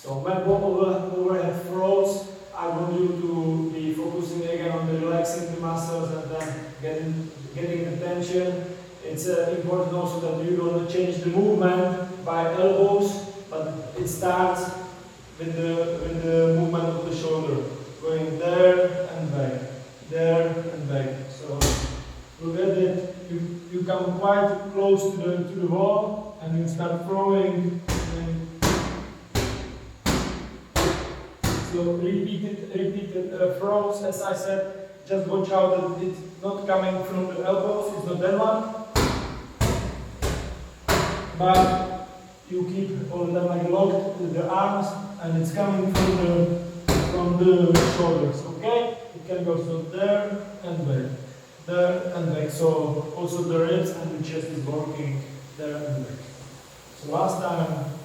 So mat overhead throws, I want you to be focusing again on the relaxing the muscles and then getting the tension. It's important also that you don't change the movement by elbows, but it starts with the movement of the shoulder, going there and back, there and back. So look at it. You come quite close to the wall, and you start throwing. So repeated throws. As I said, just watch out that it's not coming from the elbows. It's not that one. But you keep all the time like locked with the arms, and it's coming from the shoulders. Okay? It can go so there and back, there and back. So also the ribs and the chest is working there and back. So last time.